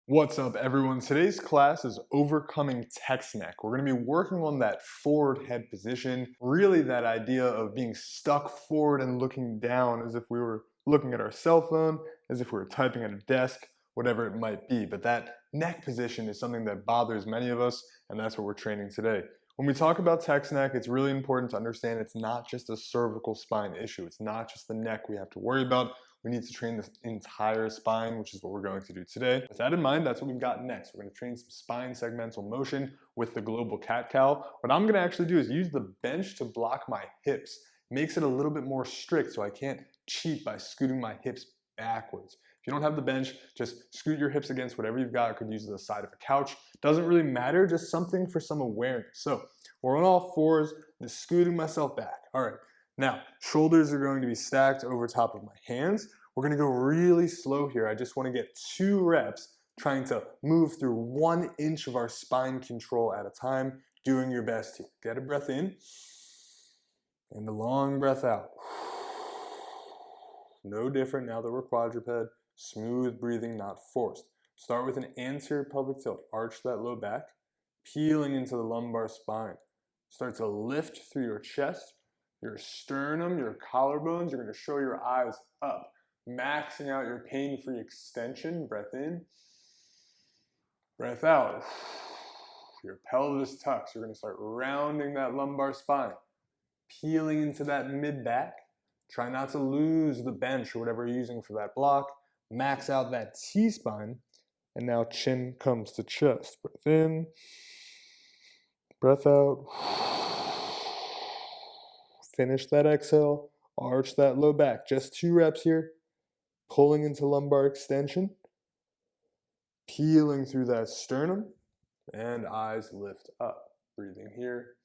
What's up, everyone? Today's class is overcoming text neck. We're going to be working on that forward head position, really that idea of being stuck forward and looking down as if we were looking at our cell phone, as if we were typing at a desk, whatever it might be. But that neck position is something that bothers many of us, and that's what we're training today. When we talk about text neck, it's really important to understand it's not just a cervical spine issue. It's not just the neck we have to worry about. We need to train the entire spine, which is what we're going to do today. With that in mind, that's what we've got next. We're going to train some spine segmental motion with the global cat-cow. What I'm going to actually do is use the bench to block my hips. Makes it a little bit more strict so I can't cheat by scooting my hips backwards. If you don't have the bench, just scoot your hips against whatever you've got. I could use the side of a couch. Doesn't really matter, just something for some awareness. So we're on all fours, just scooting myself back. All right, now shoulders are going to be stacked over top of my hands. We're gonna go really slow here. I just wanna get 2 reps trying to move through 1 inch of our spine control at a time, doing your best here. Get a breath in, and a long breath out. No different now that we're quadruped. Smooth breathing, not forced. Start with an anterior pelvic tilt. Arch that low back, peeling into the lumbar spine. Start to lift through your chest, your sternum, your collarbones. You're going to show your eyes up, maxing out your pain-free extension. Breath in, breath out. Your pelvis tucks. You're going to start rounding that lumbar spine, peeling into that mid-back. Try not to lose the bench or whatever you're using for that block. Max out that T-spine, and now chin comes to chest. Breath in, breath out. Finish that exhale, arch that low back. Just 2 reps here, pulling into lumbar extension, peeling through that sternum, and eyes lift up. Breathing here.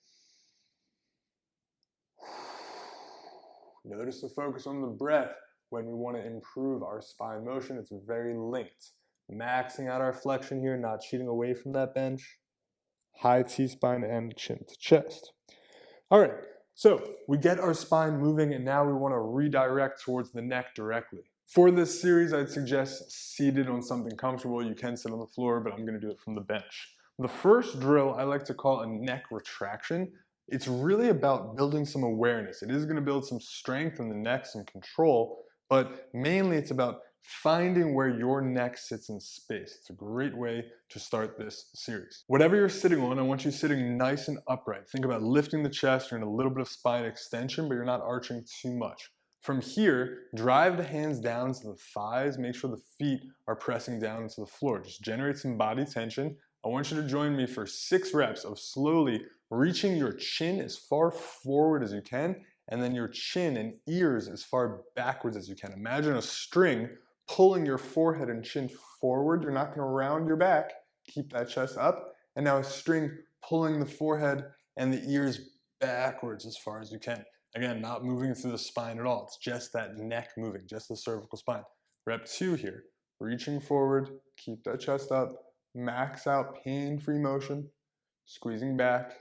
Notice the focus on the breath. When we want to improve our spine motion, it's very linked. Maxing out our flexion here, not cheating away from that bench. High T-spine and chin to chest. All right, so we get our spine moving, and now we want to redirect towards the neck directly. For this series, I'd suggest seated on something comfortable. You can sit on the floor, but I'm going to do it from the bench. The first drill I like to call a neck retraction. It's really about building some awareness. It is going to build some strength in the neck, some control, but mainly it's about finding where your neck sits in space. It's a great way to start this series. Whatever you're sitting on, I want you sitting nice and upright. Think about lifting the chest. You're in a little bit of spine extension, but you're not arching too much. From here, drive the hands down to the thighs. Make sure the feet are pressing down into the floor. Just generate some body tension. I want you to join me for 6 reps of slowly reaching your chin as far forward as you can, and then your chin and ears as far backwards as you can. Imagine a string pulling your forehead and chin forward. You're not going to round your back. Keep that chest up. And now a string pulling the forehead and the ears backwards as far as you can. Again, not moving through the spine at all. It's just that neck moving, just the cervical spine. Rep 2 here. Reaching forward. Keep that chest up. Max out pain-free motion. Squeezing back.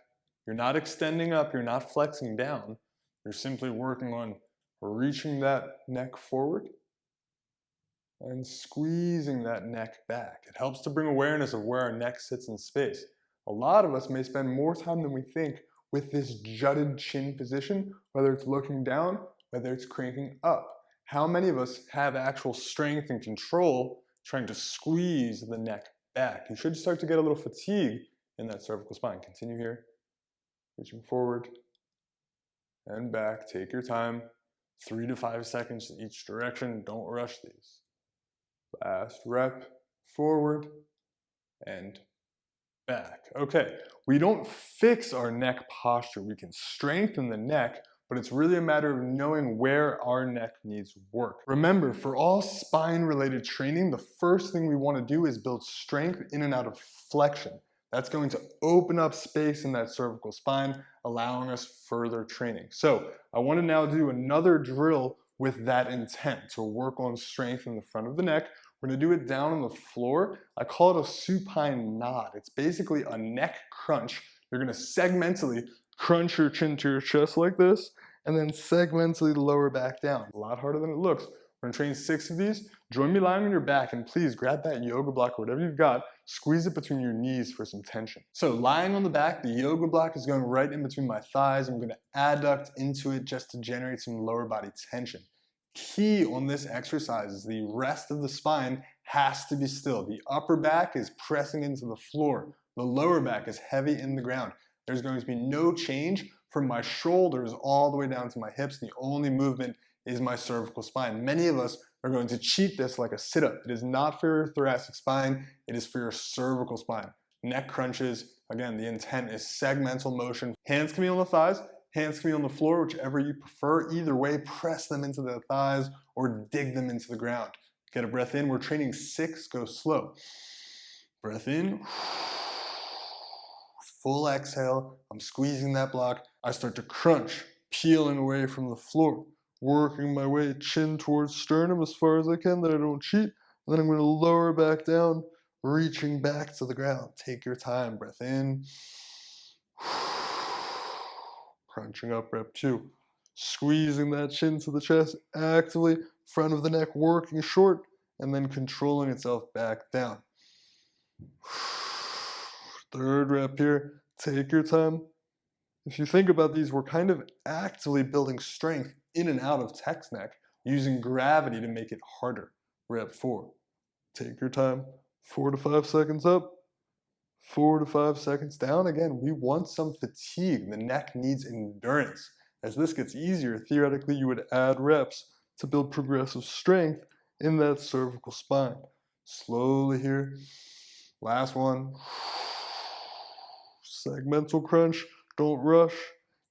You're not extending up. You're not flexing down. You're simply working on reaching that neck forward and squeezing that neck back. It helps to bring awareness of where our neck sits in space. A lot of us may spend more time than we think with this jutted chin position, whether it's looking down, whether it's cranking up. How many of us have actual strength and control trying to squeeze the neck back? You should start to get a little fatigue in that cervical spine. Continue here, reaching forward and back. Take your time, 3 to 5 seconds in each direction. Don't rush these. Last rep, forward and back. Okay, we don't fix our neck posture. We can strengthen the neck, but it's really a matter of knowing where our neck needs work. Remember, for all spine-related training, the first thing we want to do is build strength in and out of flexion. That's going to open up space in that cervical spine, allowing us further training. So I want to now do another drill with that intent to work on strength in the front of the neck. We're going to do it down on the floor. I call it a supine nod. It's basically a neck crunch. You're going to segmentally crunch your chin to your chest like this, and then segmentally the lower back down. A lot harder than it looks. We're gonna train 6 of these. Join me lying on your back, and please grab that yoga block or whatever you've got, squeeze it between your knees for some tension. So lying on the back, the yoga block is going right in between my thighs. I'm gonna adduct into it just to generate some lower body tension. Key on this exercise is the rest of the spine has to be still. The upper back is pressing into the floor. The lower back is heavy in the ground. There's going to be no change from my shoulders all the way down to my hips. The only movement is my cervical spine. Many of us are going to cheat this like a sit-up. It is not for your thoracic spine, it is for your cervical spine. Neck crunches, again, the intent is segmental motion. Hands can be on the thighs, hands can be on the floor, whichever you prefer. Either way, press them into the thighs or dig them into the ground. Get a breath in. We're training 6, go slow. Breath in. Full exhale. I'm squeezing that block. I start to crunch, peeling away from the floor, working my way chin towards sternum as far as I can that I don't cheat. And then I'm going to lower back down, reaching back to the ground. Take your time. Breath in. Crunching up, rep 2. Squeezing that chin to the chest, actively, front of the neck working short, and then controlling itself back down. 3rd rep here. Take your time. If you think about these, we're kind of actively building strength in and out of text neck, using gravity to make it harder. Rep 4. Take your time. 4 to 5 seconds up. 4 to 5 seconds down. Again, we want some fatigue. The neck needs endurance. As this gets easier, theoretically, you would add reps to build progressive strength in that cervical spine. Slowly here. Last one. Segmental crunch. Don't rush.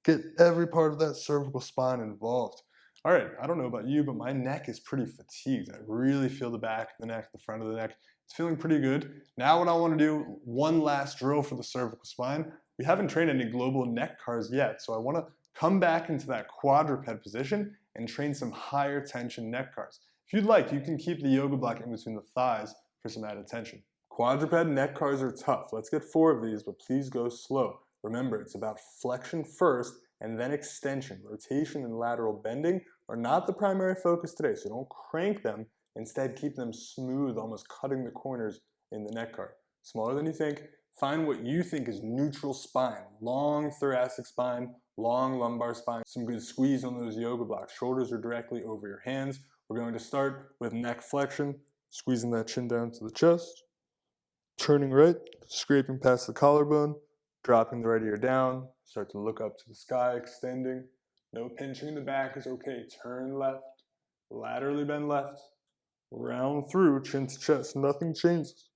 Get every part of that cervical spine involved. All right, I don't know about you, but my neck is pretty fatigued. I really feel the back of the neck, the front of the neck. It's feeling pretty good. Now what I want to do, one last drill for the cervical spine. We haven't trained any global neck cars yet, so I want to come back into that quadruped position and train some higher tension neck cars. If you'd like, you can keep the yoga block in between the thighs for some added tension. Quadruped neck cars are tough. Let's get 4 of these, but please go slow. Remember, it's about flexion first and then extension. Rotation and lateral bending are not the primary focus today, so don't crank them. Instead, keep them smooth, almost cutting the corners in the neck car. Smaller than you think. Find what you think is neutral spine. Long thoracic spine, long lumbar spine. Some good squeeze on those yoga blocks. Shoulders are directly over your hands. We're going to start with neck flexion, squeezing that chin down to the chest. Turning right, scraping past the collarbone, dropping the right ear down. Start to look up to the sky, extending. No pinching in the back is okay. Turn left, laterally bend left. Round through, chin to chest, nothing changes.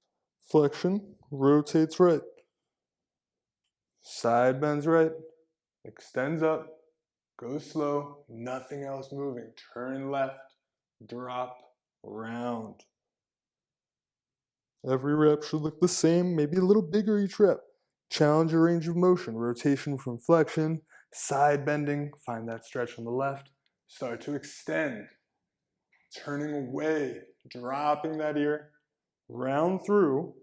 Flexion, rotates right. Side bends right, extends up, go slow, nothing else moving. Turn left, drop, round. Every rep should look the same, maybe a little bigger each rep. Challenge your range of motion, rotation from flexion, side bending, find that stretch on the left. Start to extend. Turning away, dropping that ear, round through,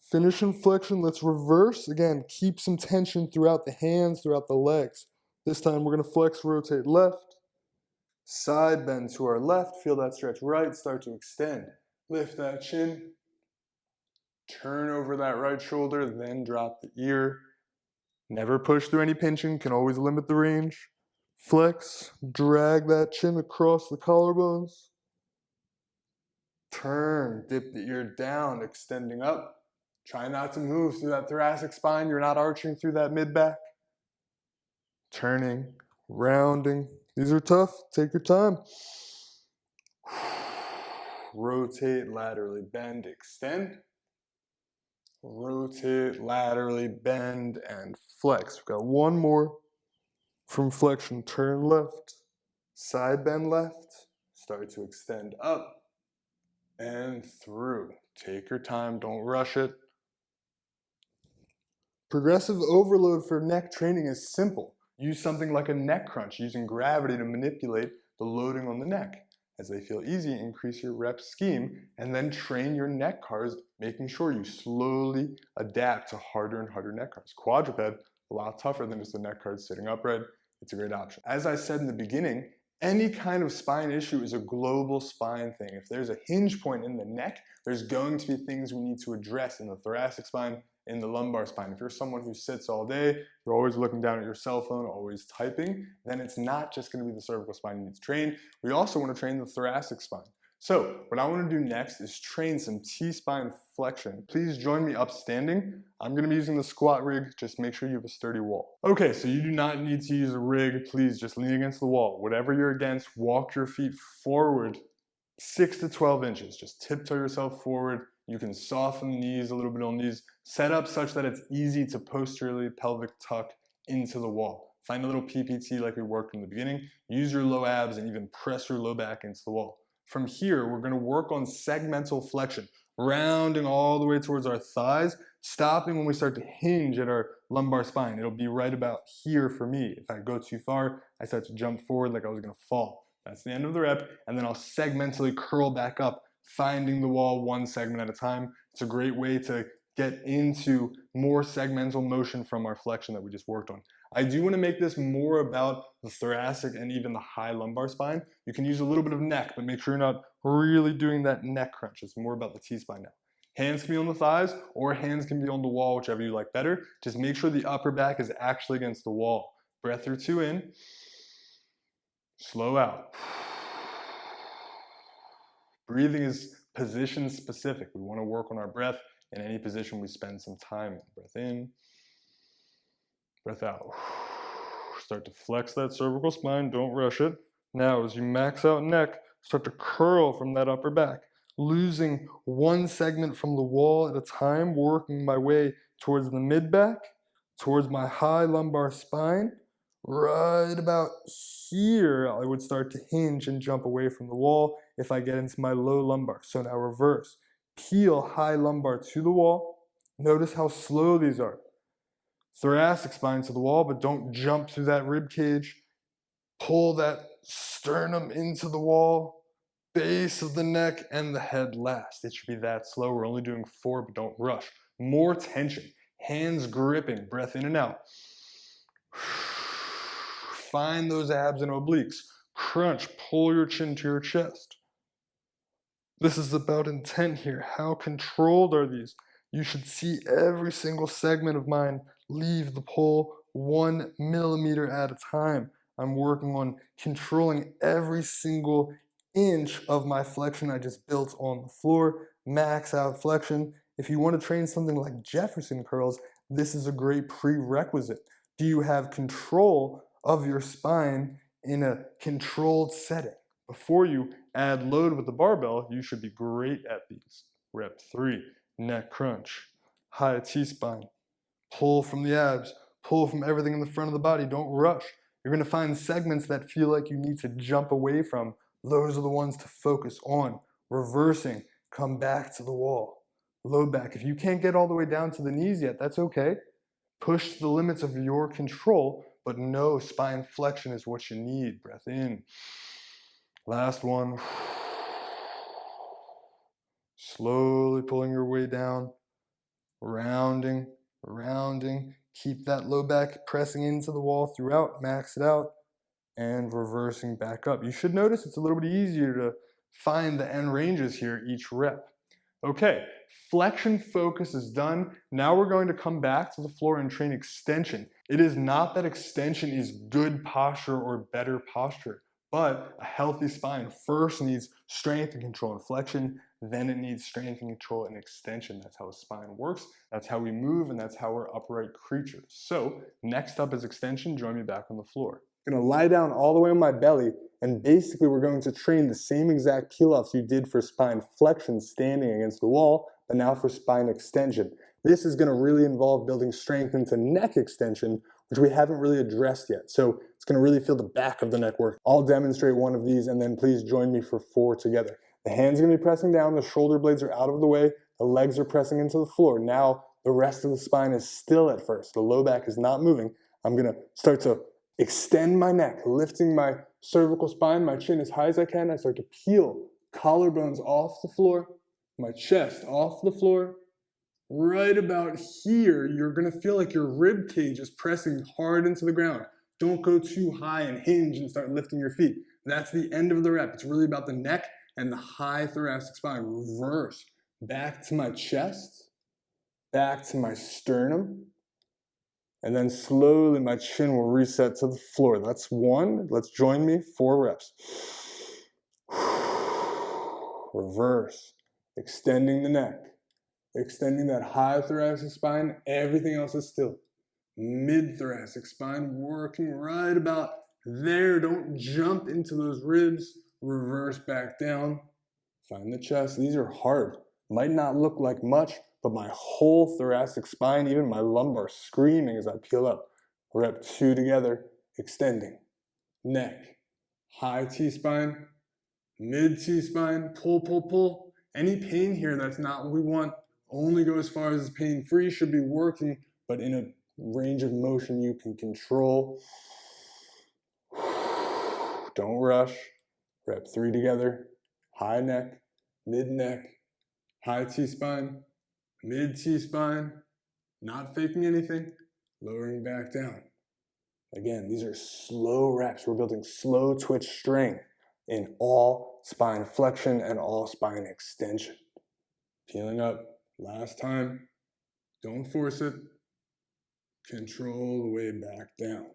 finish in flexion. Let's reverse. Again, keep some tension throughout the hands, throughout the legs. This time we're going to flex, rotate left, side bend to our left, feel that stretch right, start to extend. Lift that chin, turn over that right shoulder, then drop the ear. Never push through any pinching, can always limit the range. Flex, drag that chin across the collarbones. Turn, dip the ear down, extending up. Try not to move through that thoracic spine. You're not arching through that mid-back. Turning, rounding. These are tough. Take your time. Rotate, laterally bend, extend. Rotate, laterally bend, and flex. We've got one more. From flexion, turn left, side bend left, start to extend up and through. Take your time, don't rush it. Progressive overload for neck training is simple. Use something like a neck crunch, using gravity to manipulate the loading on the neck. As they feel easy, increase your rep scheme, and then train your neck cars, making sure you slowly adapt to harder and harder neck cars. Quadruped, a lot tougher than just the neck cars sitting upright. It's a great option. As I said in the beginning, Any kind of spine issue is a global spine thing. If there's a hinge point in the neck, there's going to be things we need to address in the thoracic spine, in the lumbar spine. If you're someone who sits all day, you're always looking down at your cell phone, always typing, then it's not just going to be the cervical spine you need to train. We also want to train the thoracic spine. So what I want to do next is train some T-spine flexion. Please join me up standing. I'm going to be using the squat rig. Just make sure you have a sturdy wall. Okay, so you do not need to use a rig. Please just lean against the wall. Whatever you're against, walk your feet forward 6 to 12 inches. Just tiptoe yourself forward. You can soften the knees a little bit on these. Set up such that it's easy to posteriorly pelvic tuck into the wall. Find a little PPT like we worked in the beginning. Use your low abs and even press your low back into the wall. From here, we're going to work on segmental flexion, rounding all the way towards our thighs, stopping when we start to hinge at our lumbar spine. It'll be right about here for me. If I go too far, I start to jump forward like I was going to fall. That's the end of the rep, and then I'll segmentally curl back up, finding the wall one segment at a time. It's a great way to get into more segmental motion from our flexion that we just worked on. I do want to make this more about the thoracic and even the high lumbar spine. You can use a little bit of neck, but make sure you're not really doing that neck crunch. It's more about the T-spine now. Hands can be on the thighs or hands can be on the wall, whichever you like better. Just make sure the upper back is actually against the wall. Breath or two in. Slow out. Breathing is position specific. We want to work on our breath in any position we spend some time in. Breath in. Breath out. Start to flex that cervical spine, don't rush it. Now, as you max out neck, start to curl from that upper back, losing one segment from the wall at a time, working my way towards the mid back, towards my high lumbar spine. Right about here, I would start to hinge and jump away from the wall if I get into my low lumbar. So now reverse. Peel high lumbar to the wall. Notice how slow these are. Thoracic spine to the wall, but don't jump through that rib cage. Pull that sternum into the wall, base of the neck and the head last. It should be that slow. We're only doing 4, but don't rush. More tension. Hands gripping, breath in and out. Find those abs and obliques. Crunch, pull your chin to your chest. This is about intent here. How controlled are these? You should see every single segment of mine leave the pole 1 millimeter at a time. I'm working on controlling every single inch of my flexion I just built on the floor. Max out flexion. If you want to train something like Jefferson curls, this is a great prerequisite. Do you have control of your spine in a controlled setting? Before you add load with the barbell, you should be great at these. Rep 3, neck crunch, high T-spine. Pull from the abs, pull from everything in the front of the body. Don't rush. You're going to find segments that feel like you need to jump away from. Those are the ones to focus on. Reversing, come back to the wall. Low back. If you can't get all the way down to the knees yet, that's okay. Push the limits of your control, but no, spine flexion is what you need. Breath in. Last one. Slowly pulling your way down. Rounding, rounding. Keep that low back pressing into the wall throughout. Max it out. And reversing back up. You should notice it's a little bit easier to find the end ranges here each rep. Okay, flexion focus is done. Now we're going to come back to the floor and train extension. It is not that extension is good posture or better posture, but a healthy spine first needs strength and control and flexion, then it needs strength and control and extension. That's how a spine works, that's how we move, and that's how we're upright creatures. So next up is extension. Join me back on the floor. I'm gonna lie down all the way on my belly, and basically we're going to train the same exact peel-offs you did for spine flexion standing against the wall, but now for spine extension. This is gonna really involve building strength into neck extension, which we haven't really addressed yet. So it's gonna really feel the back of the neck work. I'll demonstrate one of these, and then please join me for 4 together. The hands are gonna be pressing down, the shoulder blades are out of the way, the legs are pressing into the floor. Now the rest of the spine is still at first. The low back is not moving. I'm gonna start to extend my neck, lifting my cervical spine, my chin as high as I can. I start to peel collarbones off the floor, my chest off the floor. Right about here, you're gonna feel like your rib cage is pressing hard into the ground. Don't go too high and hinge and start lifting your feet. That's the end of the rep. It's really about the neck and the high thoracic spine. Reverse. Back to my chest, back to my sternum, and then slowly my chin will reset to the floor. That's one. Let's join me. 4 reps. Reverse. Extending the neck. Extending that high thoracic spine. Everything else is still. Mid-thoracic spine, working right about there. Don't jump into those ribs. Reverse back down. Find the chest. These are hard. Might not look like much, but my whole thoracic spine, even my lumbar, screaming as I peel up. Rep 2 together. Extending. Neck. High T-spine. Mid T-spine. Pull, pull, pull. Any pain here that's not what we want. Only go as far as pain-free. Should be working, but in a range of motion you can control. Don't rush. Rep 3 together. High neck, mid neck, high T-spine, mid T-spine. Not faking anything. Lowering back down. Again, these are slow reps. We're building slow twitch strength in all spine flexion and all spine extension. Peeling up. Last time. Don't force it. Control the way back down.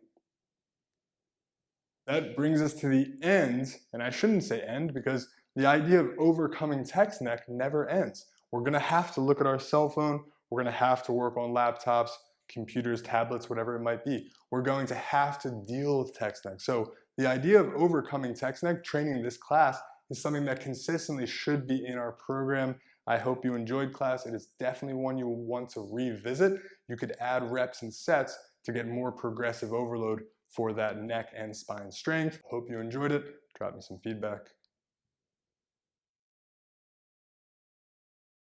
That brings us to the end, and I shouldn't say end because the idea of overcoming text neck never ends. We're going to have to look at our cell phone. We're going to have to work on laptops, computers, tablets, whatever it might be. We're going to have to deal with text neck. So the idea of overcoming text neck, training this class, is something that consistently should be in our program. I hope you enjoyed class. It is definitely one you will want to revisit. You could add reps and sets to get more progressive overload for that neck and spine strength. Hope you enjoyed it. Drop me some feedback.